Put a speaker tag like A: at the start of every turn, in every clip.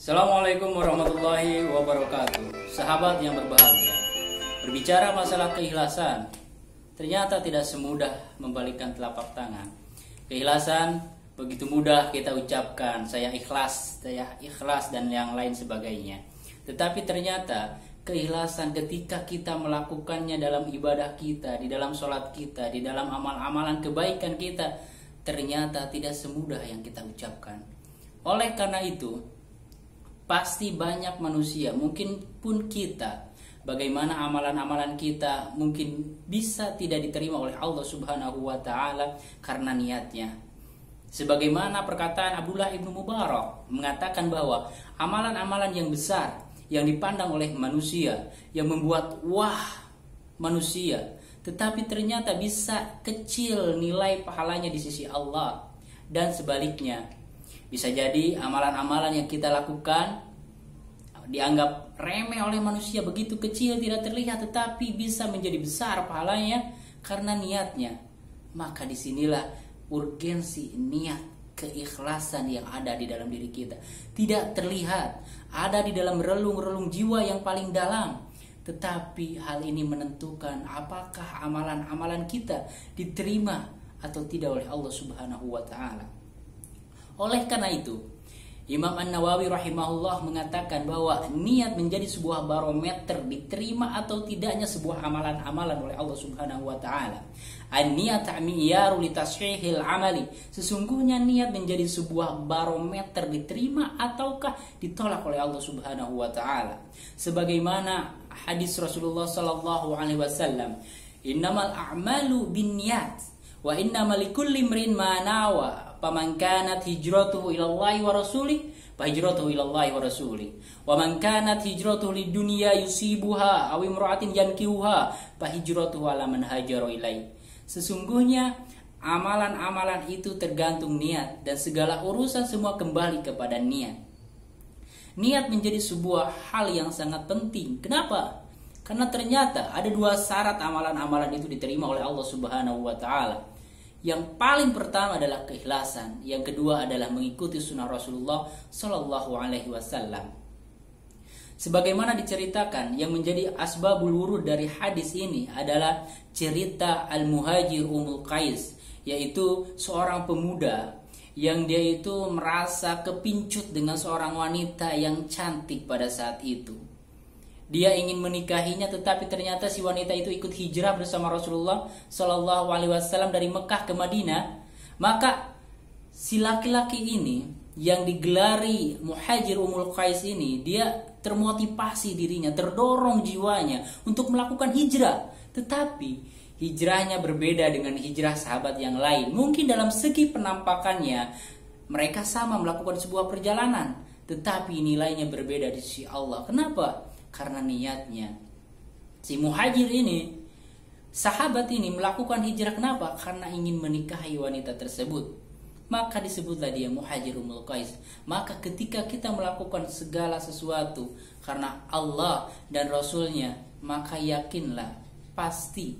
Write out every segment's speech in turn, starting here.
A: Assalamualaikum warahmatullahi wabarakatuh. Sahabat yang berbahagia, berbicara masalah keikhlasan, ternyata tidak semudah membalikkan telapak tangan. Keikhlasan begitu mudah kita ucapkan, saya ikhlas dan yang lain sebagainya. Tetapi ternyata keikhlasan ketika kita melakukannya dalam ibadah kita, di dalam sholat kita, di dalam amal-amalan kebaikan kita, ternyata tidak semudah yang kita ucapkan. Oleh karena itu, pasti banyak manusia, mungkin pun kita, bagaimana amalan-amalan kita mungkin bisa tidak diterima oleh Allah Subhanahu wa Ta'ala karena niatnya. Sebagaimana perkataan Abdullah ibnu Mubarak mengatakan bahwa amalan-amalan yang besar yang dipandang oleh manusia, yang membuat wah manusia, tetapi ternyata bisa kecil nilai pahalanya di sisi Allah. Dan sebaliknya, bisa jadi amalan-amalan yang kita lakukan dianggap remeh oleh manusia, begitu kecil tidak terlihat, tetapi bisa menjadi besar pahalanya karena niatnya. Maka disinilah urgensi niat, keikhlasan yang ada di dalam diri kita. Tidak terlihat, ada di dalam relung-relung jiwa yang paling dalam. Tetapi hal ini menentukan apakah amalan-amalan kita diterima atau tidak oleh Allah Subhanahu wa Ta'ala. Oleh karena itu, Imam An-Nawawi rahimahullah mengatakan bahwa niat menjadi sebuah barometer diterima atau tidaknya sebuah amalan-amalan oleh Allah Subhanahu wa Ta'ala. An-niyat mi'yaru li tashihil amali. Sesungguhnya niat menjadi sebuah barometer diterima ataukah ditolak oleh Allah Subhanahu wa Ta'ala. Sebagaimana hadis Rasulullah sallallahu alaihi wasallam, "Innamal a'malu binniyat wa innamal likulli imrin ma nawa." Faman kanat hijratuhu ilallahi wa rasulih fa hijratuhu ilallahi wa rasulih wa man kanat hijratuhu lidunya yusibuha aw imra'atin yankihuha fa hijratuhu ala man hajara ilai. Sesungguhnya amalan-amalan itu tergantung niat, dan segala urusan semua kembali kepada niat. Niat menjadi sebuah hal yang sangat penting. Kenapa? Karena ternyata ada dua syarat amalan-amalan itu diterima oleh Allah Subhanahu wa Ta'ala. Yang paling pertama adalah keikhlasan, yang kedua adalah mengikuti sunnah Rasulullah Sallallahu Alaihi Wasallam. Sebagaimana diceritakan, yang menjadi asbabul wurud dari hadis ini adalah cerita Al-Muhajir Ummul Qais, yaitu seorang pemuda yang dia itu merasa kepincut dengan seorang wanita yang cantik pada saat itu. Dia ingin menikahinya, tetapi ternyata si wanita itu ikut hijrah bersama Rasulullah Shallallahu Alaihi Wasallam dari Mekah ke Madinah. Maka si laki-laki ini yang digelari Muhajir Ummul Qais ini, dia termotivasi dirinya, terdorong jiwanya untuk melakukan hijrah. Tetapi hijrahnya berbeda dengan hijrah sahabat yang lain. Mungkin dalam segi penampakannya mereka sama melakukan sebuah perjalanan, tetapi nilainya berbeda di sisi Allah. Kenapa? Karena niatnya. Si muhajir ini, sahabat ini melakukan hijrah, kenapa? Karena ingin menikahi wanita tersebut. Maka disebutlah dia Muhajir Ummul Qais. Maka ketika kita melakukan segala sesuatu karena Allah dan Rasulnya, maka yakinlah pasti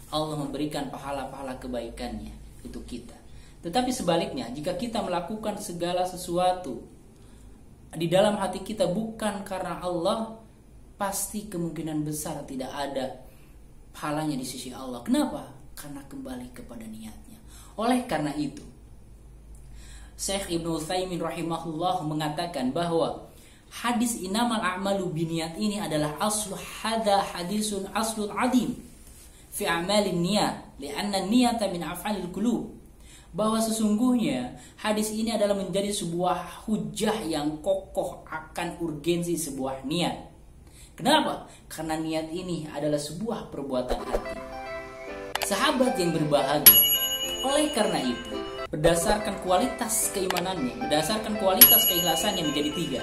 A: Allah memberikan pahala-pahala kebaikannya untuk kita. Tetapi sebaliknya, jika kita melakukan segala sesuatu di dalam hati kita bukan karena Allah, pasti kemungkinan besar tidak ada pahalanya di sisi Allah. Kenapa? Karena kembali kepada niatnya. Oleh karena itu, Syekh Ibnu Utsaimin rahimahullah mengatakan bahwa hadis innamal a'malu binniyat ini adalah aslu hadisun aslun adim fi a'malin niyat, li'anna niyata min af'alil qulub. Bahwa sesungguhnya hadis ini adalah menjadi sebuah hujah yang kokoh akan urgensi sebuah niat. Kenapa? Karena niat ini adalah sebuah perbuatan hati. Sahabat yang berbahagia, oleh karena itu, berdasarkan kualitas keimanannya, berdasarkan kualitas keikhlasannya menjadi tiga.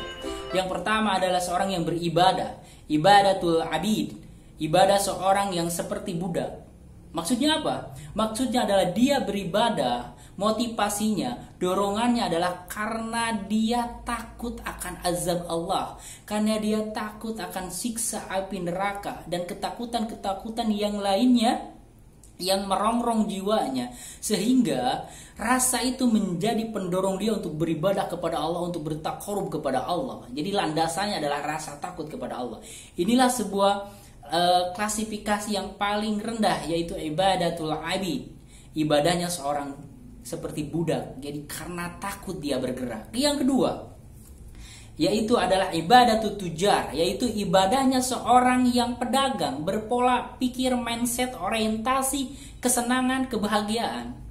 A: Yang pertama adalah seorang yang beribadah, ibadatul abid, ibadah seorang yang seperti budak. Maksudnya apa? Maksudnya adalah dia beribadah, motivasinya, dorongannya adalah karena dia takut akan azab Allah, karena dia takut akan siksa api neraka dan ketakutan-ketakutan yang lainnya yang merongrong jiwanya, sehingga rasa itu menjadi pendorong dia untuk beribadah kepada Allah, untuk bertakarub kepada Allah. Jadi landasannya adalah rasa takut kepada Allah. Inilah sebuah klasifikasi yang paling rendah, yaitu ibadatul abid, ibadahnya seorang seperti budak. Jadi karena takut dia bergerak. Yang kedua, yaitu adalah ibadatul tujar, yaitu ibadahnya seorang yang pedagang, berpola pikir, mindset, orientasi, kesenangan, kebahagiaan.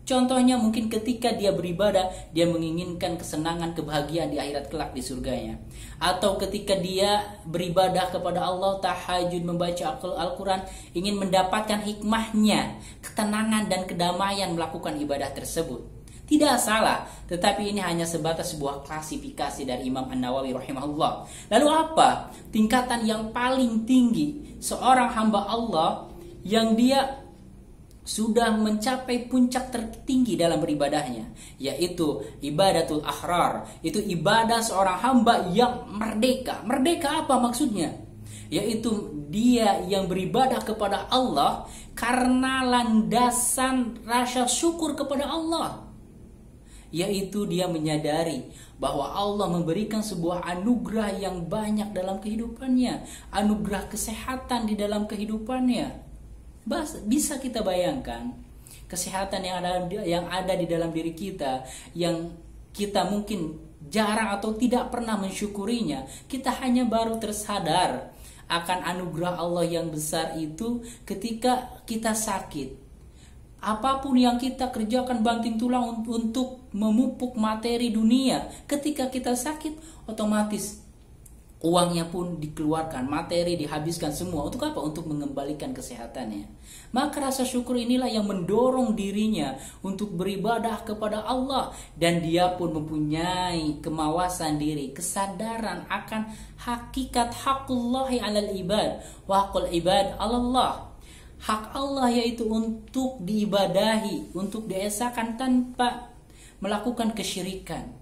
A: Contohnya mungkin ketika dia beribadah, dia menginginkan kesenangan, kebahagiaan di akhirat kelak di surganya. Atau ketika dia beribadah kepada Allah, tahajud, membaca Al-Quran, ingin mendapatkan hikmahnya, ketenangan dan kedamaian melakukan ibadah tersebut. Tidak salah, tetapi ini hanya sebatas sebuah klasifikasi dari Imam An-Nawawi rahimahullah. Lalu apa tingkatan yang paling tinggi seorang hamba Allah yang dia sudah mencapai puncak tertinggi dalam beribadahnya, yaitu ibadatul ahrar, itu ibadah seorang hamba yang merdeka. Merdeka apa maksudnya? Yaitu dia yang beribadah kepada Allah karena landasan rasa syukur kepada Allah, yaitu dia menyadari bahwa Allah memberikan sebuah anugerah yang banyak dalam kehidupannya, anugerah kesehatan di dalam kehidupannya. Bisa kita bayangkan kesehatan yang ada di dalam diri kita, yang kita mungkin jarang atau tidak pernah mensyukurinya. Kita hanya baru tersadar akan anugerah Allah yang besar itu ketika kita sakit. Apapun yang kita kerjakan banting tulang untuk memupuk materi dunia, ketika kita sakit otomatis uangnya pun dikeluarkan, materi dihabiskan semua. Untuk apa? Untuk mengembalikan kesehatannya. Maka rasa syukur inilah yang mendorong dirinya untuk beribadah kepada Allah. Dan dia pun mempunyai kemawasan diri, kesadaran akan hakikat hakullahi alal ibad wa hakul ibad alallah. Hak Allah yaitu untuk diibadahi, untuk diesakan tanpa melakukan kesyirikan.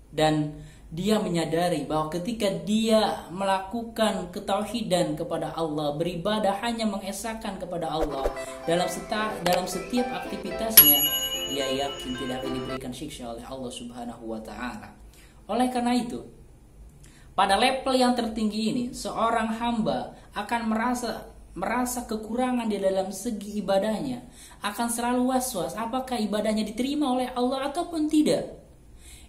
A: Dan dia menyadari bahwa ketika dia melakukan ketauhidan kepada Allah, beribadah hanya mengesahkan kepada Allah dalam setiap aktivitasnya, dia yakin tidak akan diberikan siksa oleh Allah Subhanahu wa taala. Oleh karena itu, pada level yang tertinggi ini, seorang hamba akan merasa kekurangan di dalam segi ibadahnya, akan selalu was-was apakah ibadahnya diterima oleh Allah ataupun tidak.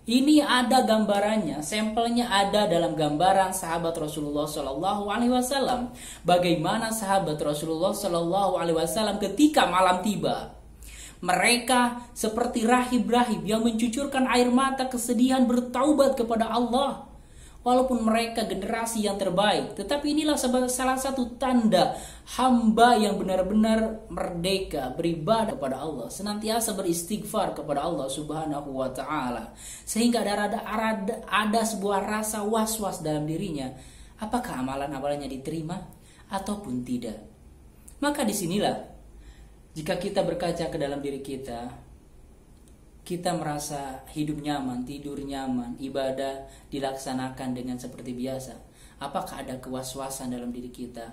A: Ini ada gambarannya, sampelnya ada dalam gambaran sahabat Rasulullah Shallallahu Alaihi Wasallam. Bagaimana sahabat Rasulullah Shallallahu Alaihi Wasallam ketika malam tiba, mereka seperti rahib-rahib yang mencucurkan air mata kesedihan bertaubat kepada Allah. Walaupun mereka generasi yang terbaik, tetapi inilah salah satu tanda hamba yang benar-benar merdeka beribadah kepada Allah, senantiasa beristighfar kepada Allah Subhanahu wa taala, sehingga ada sebuah rasa was-was dalam dirinya, apakah amalan-amalannya diterima ataupun tidak. Maka disinilah jika kita berkaca ke dalam diri kita merasa hidup nyaman, tidur nyaman, ibadah dilaksanakan dengan seperti biasa. Apakah ada kewaswasan dalam diri kita?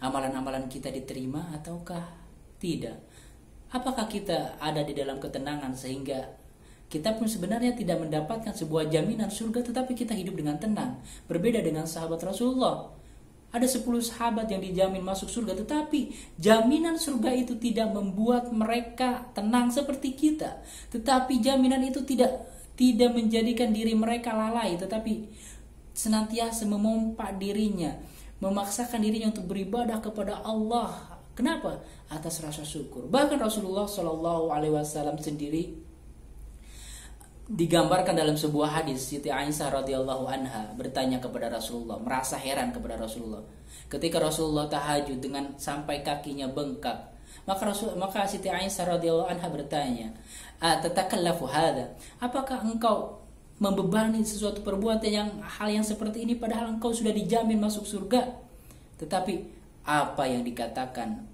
A: Amalan-amalan kita diterima ataukah tidak? Apakah kita ada di dalam ketenangan sehingga kita pun sebenarnya tidak mendapatkan sebuah jaminan surga, tetapi kita hidup dengan tenang. Berbeda dengan sahabat Rasulullah. Ada 10 sahabat yang dijamin masuk surga, tetapi jaminan surga itu tidak membuat mereka tenang seperti kita. Tetapi jaminan itu tidak menjadikan diri mereka lalai, tetapi senantiasa memompa dirinya, memaksakan dirinya untuk beribadah kepada Allah. Kenapa? Atas rasa syukur. Bahkan Rasulullah Shallallahu Alaihi Wasallam sendiri digambarkan dalam sebuah hadis, Siti Aisyah radhiyallahu anha bertanya kepada Rasulullah, merasa heran kepada Rasulullah. Ketika Rasulullah tahajud dengan sampai kakinya bengkak, maka Siti Aisyah radhiyallahu anha bertanya, "Tatakallafu hadza?" Apakah engkau membebani sesuatu perbuatan hal yang seperti ini padahal engkau sudah dijamin masuk surga? Tetapi apa yang dikatakan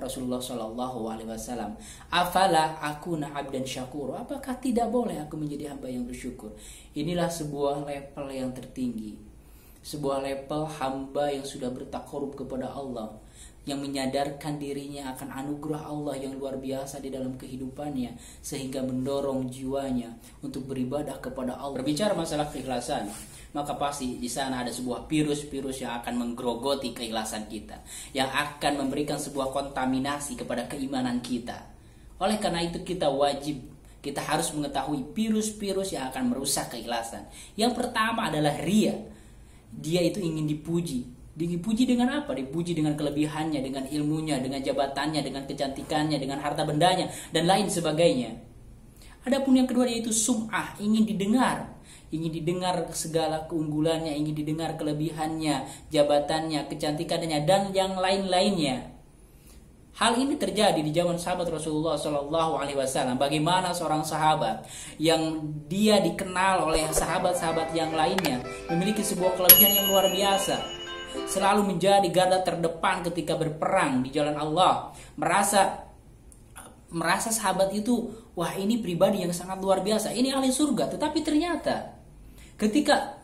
A: Rasulullah Shallallahu Alaihi Wasallam, afala akuna abdan syakur, apakah tidak boleh aku menjadi hamba yang bersyukur? Inilah sebuah level yang tertinggi, sebuah level hamba yang sudah bertakarub kepada Allah, yang menyadarkan dirinya akan anugerah Allah yang luar biasa di dalam kehidupannya, sehingga mendorong jiwanya untuk beribadah kepada Allah. Berbicara masalah keikhlasan, maka pasti di sana ada sebuah virus-virus yang akan menggerogoti keikhlasan kita, yang akan memberikan sebuah kontaminasi kepada keimanan kita. Oleh karena itu kita harus mengetahui virus-virus yang akan merusak keikhlasan. Yang pertama adalah ria. Dia itu ingin dipuji. Dipuji dengan apa? Dipuji dengan kelebihannya, dengan ilmunya, dengan jabatannya, dengan kecantikannya, dengan harta bendanya, dan lain sebagainya. Adapun yang kedua yaitu sum'ah, ingin didengar. Ingin didengar segala keunggulannya, ingin didengar kelebihannya, jabatannya, kecantikannya, dan yang lain-lainnya. Hal ini terjadi di zaman sahabat Rasulullah SAW. Bagaimana seorang sahabat yang dia dikenal oleh sahabat-sahabat yang lainnya memiliki sebuah kelebihan yang luar biasa, selalu menjadi garda terdepan ketika berperang di jalan Allah. Merasa sahabat itu, wah ini pribadi yang sangat luar biasa, ini ahli surga. Tetapi ternyata ketika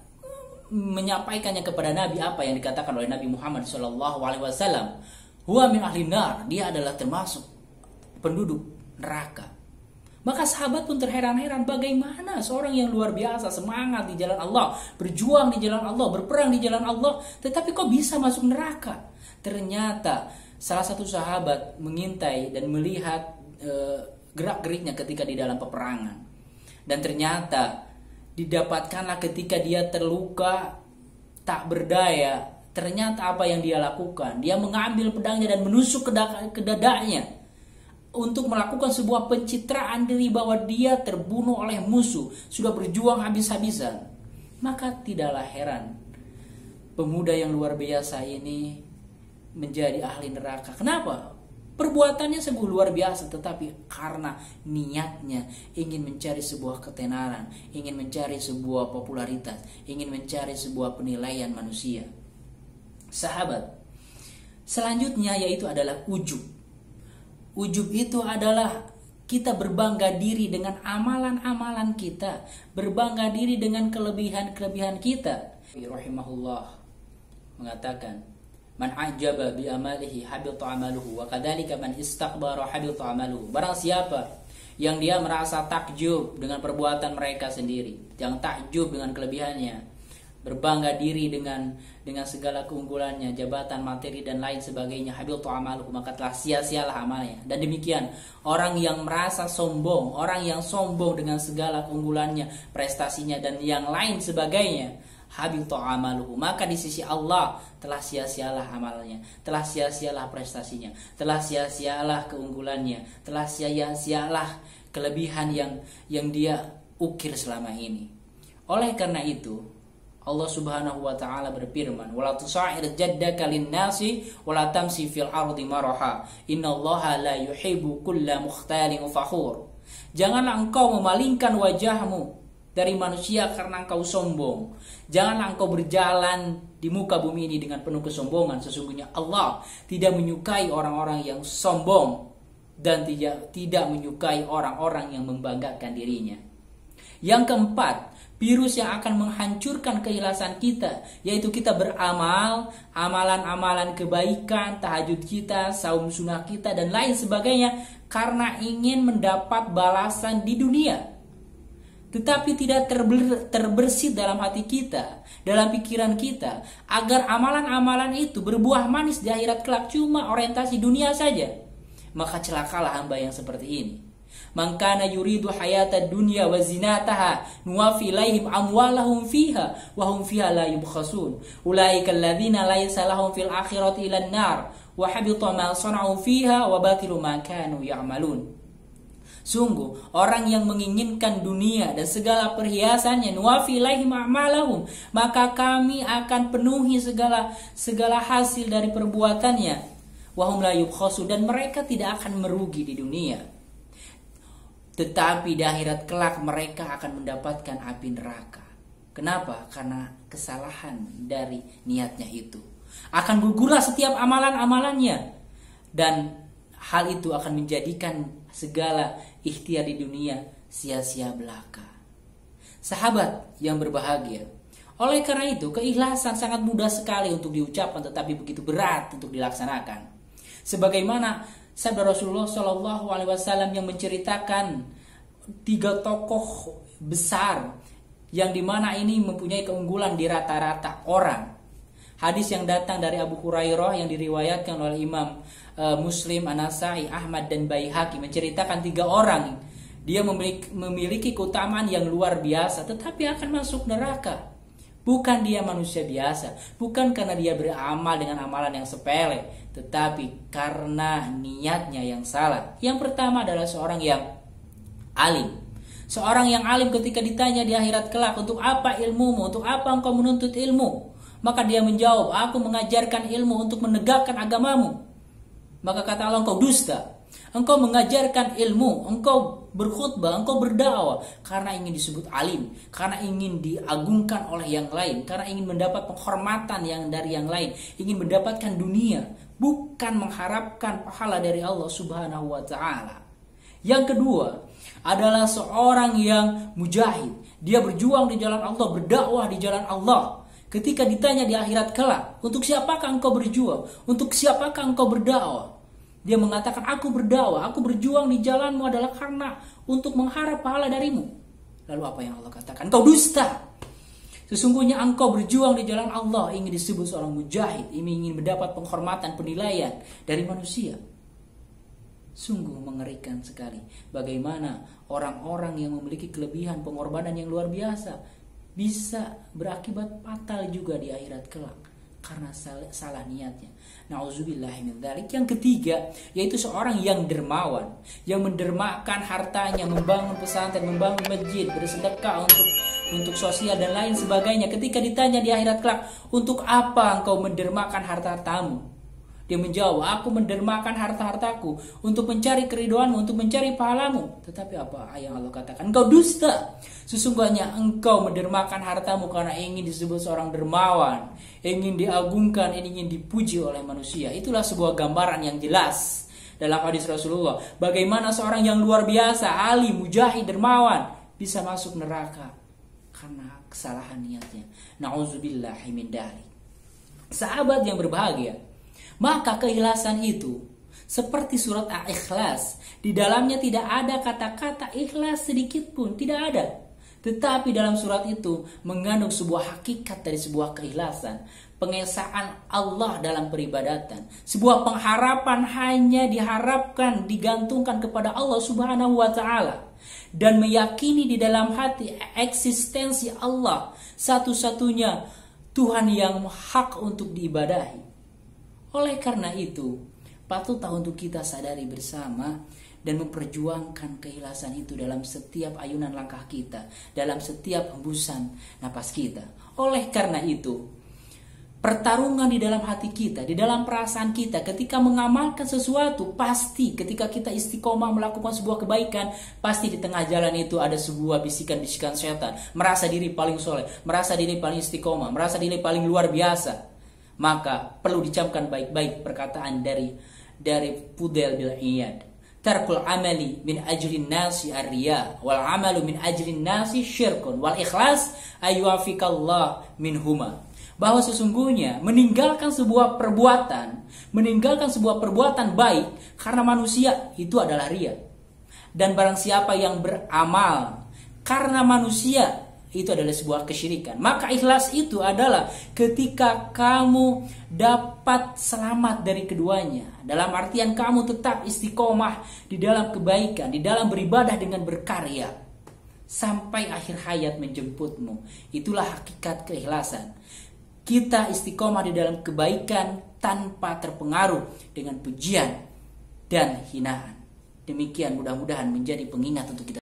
A: menyampaikannya kepada Nabi apa yang dikatakan oleh Nabi Muhammad SAW, huwa min ahli nar, dia adalah termasuk penduduk neraka. Maka sahabat pun terheran-heran, bagaimana seorang yang luar biasa, semangat di jalan Allah, berjuang di jalan Allah, berperang di jalan Allah, tetapi kok bisa masuk neraka? Ternyata salah satu sahabat mengintai dan melihat gerak-geriknya ketika di dalam peperangan. Dan ternyata didapatkanlah ketika dia terluka, tak berdaya. Ternyata apa yang dia lakukan? Dia mengambil pedangnya dan menusuk ke dadanya untuk melakukan sebuah pencitraan diri bahwa dia terbunuh oleh musuh, sudah berjuang habis-habisan. Maka tidaklah heran pemuda yang luar biasa ini menjadi ahli neraka. Kenapa? Perbuatannya sungguh luar biasa, tetapi karena niatnya ingin mencari sebuah ketenaran, ingin mencari sebuah popularitas, ingin mencari sebuah penilaian manusia. Sahabat, selanjutnya yaitu adalah ujub. Ujub itu adalah kita berbangga diri dengan amalan-amalan kita, berbangga diri dengan kelebihan-kelebihan kita. Rahimahullah mengatakan, man ajaba bi amalihi habita amaluhu wa kadzalika man istakbara habita amaluhu. Barang siapa yang dia merasa takjub dengan perbuatan mereka sendiri, yang takjub dengan kelebihannya, berbangga diri dengan segala keunggulannya, jabatan, materi dan lain sebagainya, habitu amaluhu, maka telah sia-sialah amalnya. Dan demikian orang yang merasa sombong, orang yang sombong dengan segala keunggulannya, prestasinya dan yang lain sebagainya, habitu amaluhu, maka di sisi Allah telah sia-sialah amalnya, telah sia-sialah prestasinya, telah sia-sialah keunggulannya, telah sia-sialah kelebihan yang dia ukir selama ini. Oleh karena itu Allah Subhanahu wa taala berfirman, "Wala tusa'ir jaddaka lin-nasi wala tamsi fil ardi maraha. Innallaha la yuhibbu kulla mukhtalin fakhur." Janganlah engkau memalingkan wajahmu dari manusia karena engkau sombong. Janganlah engkau berjalan di muka bumi ini dengan penuh kesombongan. Sesungguhnya Allah tidak menyukai orang-orang yang sombong dan tidak menyukai orang-orang yang membanggakan dirinya. Yang keempat, virus yang akan menghancurkan keikhlasan kita, yaitu kita beramal, amalan-amalan kebaikan, tahajud kita, saum sunnah kita, dan lain sebagainya, karena ingin mendapat balasan di dunia. Tetapi tidak terbersit dalam hati kita, dalam pikiran kita, agar amalan-amalan itu berbuah manis di akhirat kelak, cuma orientasi dunia saja. Maka celakalah hamba yang seperti ini. Man kana yuridu hayata dunya wa zinataha nuwafi ilaihim amwalahum fiha wa hum fiha la yubkhasun. Ulaika alladziina laysa lahum fil akhirati ilan nar wa habita ma sana'u fiha wa batilu ma kanu ya'malun. Sungguh orang yang menginginkan dunia dan segala perhiasannya, nuwafi ilaihim a'malahum, maka kami akan penuhi segala hasil dari perbuatannya, wa hum la yubkhasun, dan mereka tidak akan merugi di dunia. Tetapi di akhirat kelak mereka akan mendapatkan api neraka. Kenapa? Karena kesalahan dari niatnya itu. Akan bergurah setiap amalan-amalannya. Dan hal itu akan menjadikan segala ikhtiar di dunia sia-sia belaka. Sahabat yang berbahagia, oleh karena itu keikhlasan sangat mudah sekali untuk diucapkan, tetapi begitu berat untuk dilaksanakan. Sebagaimana sabda Rasulullah Shallallahu Alaihi Wasallam yang menceritakan 3 tokoh besar yang dimana ini mempunyai keunggulan di rata-rata orang. Hadis yang datang dari Abu Hurairah yang diriwayatkan oleh Imam Muslim, An-Nasai, Ahmad dan Baihaqi menceritakan 3 orang. Dia memiliki keutamaan yang luar biasa, tetapi akan masuk neraka. Bukan dia manusia biasa, bukan karena dia beramal dengan amalan yang sepele, tetapi karena niatnya yang salah. Yang pertama adalah seorang yang alim. Seorang yang alim ketika ditanya di akhirat kelak, untuk apa ilmumu? Untuk apa engkau menuntut ilmu? Maka dia menjawab, aku mengajarkan ilmu untuk menegakkan agamamu. Maka kata Allah, engkau dusta. Engkau mengajarkan ilmu, engkau berkhutbah, engkau berdakwah karena ingin disebut alim, karena ingin diagungkan oleh yang lain, karena ingin mendapat penghormatan yang dari yang lain, ingin mendapatkan dunia, bukan mengharapkan pahala dari Allah Subhanahu wa taala. Yang kedua adalah seorang yang mujahid. Dia berjuang di jalan Allah, berdakwah di jalan Allah. Ketika ditanya di akhirat kelak, untuk siapakah engkau berjuang? Untuk siapakah engkau berdakwah? Dia mengatakan, aku berdakwah, aku berjuang di jalanmu adalah karena untuk mengharap pahala darimu. Lalu apa yang Allah katakan? Engkau dusta. Sesungguhnya engkau berjuang di jalan Allah, ingin disebut seorang mujahid, ingin mendapat penghormatan, penilaian dari manusia. Sungguh mengerikan sekali bagaimana orang-orang yang memiliki kelebihan pengorbanan yang luar biasa bisa berakibat fatal juga di akhirat kelak karena salah niatnya. Nauzubillahi min dzalik. Yang ketiga yaitu seorang yang dermawan, yang mendermakan hartanya, membangun pesantren, membangun masjid, bersedekah untuk sosial dan lain sebagainya. Ketika ditanya di akhirat kelak, untuk apa engkau mendermakan harta-hartamu? Dia menjawab, aku mendermakan harta-hartaku untuk mencari keriduanmu, untuk mencari pahalamu. Tetapi apa yang Allah katakan? Engkau dusta. Sesungguhnya engkau mendermakan hartamu karena ingin disebut seorang dermawan, ingin diagungkan, ingin dipuji oleh manusia. Itulah sebuah gambaran yang jelas dalam hadis Rasulullah. Bagaimana seorang yang luar biasa, alim, mujahid, dermawan bisa masuk neraka karena kesalahan niatnya. Nauzubillahi min dzalik. Sahabat yang berbahagia, maka keikhlasan itu seperti surat Al-Ikhlas. Di dalamnya tidak ada kata-kata ikhlas sedikit pun, tidak ada. Tetapi dalam surat itu mengandung sebuah hakikat dari sebuah keikhlasan, pengesaan Allah dalam peribadatan, sebuah pengharapan hanya diharapkan, digantungkan kepada Allah Subhanahu wa taala, dan meyakini di dalam hati eksistensi Allah satu-satunya Tuhan yang hak untuk diibadahi. Oleh karena itu, patutlah untuk kita sadari bersama dan memperjuangkan keikhlasan itu dalam setiap ayunan langkah kita, dalam setiap hembusan napas kita. Oleh karena itu, pertarungan di dalam hati kita, di dalam perasaan kita ketika mengamalkan sesuatu, pasti ketika kita istiqomah melakukan sebuah kebaikan, pasti di tengah jalan itu ada sebuah bisikan-bisikan setan, merasa diri paling soleh, merasa diri paling istiqomah, merasa diri paling luar biasa. Maka perlu dicamkan baik-baik perkataan dari Fudail bin Iyad. Tarkul amali min ajlin nasi ar-riya wal amalu min ajlin nasi syirkun wal ikhlas ayyuafikallah minhuma. Bahwa sesungguhnya meninggalkan sebuah perbuatan baik karena manusia itu adalah riya. Dan barang siapa yang beramal karena manusia, itu adalah sebuah kesyirikan. Maka ikhlas itu adalah ketika kamu dapat selamat dari keduanya. Dalam artian kamu tetap istiqomah di dalam kebaikan, di dalam beribadah dengan berkarya sampai akhir hayat menjemputmu. Itulah hakikat keikhlasan. Kita istiqomah di dalam kebaikan tanpa terpengaruh dengan pujian dan hinaan. Demikian mudah-mudahan menjadi pengingat untuk kita.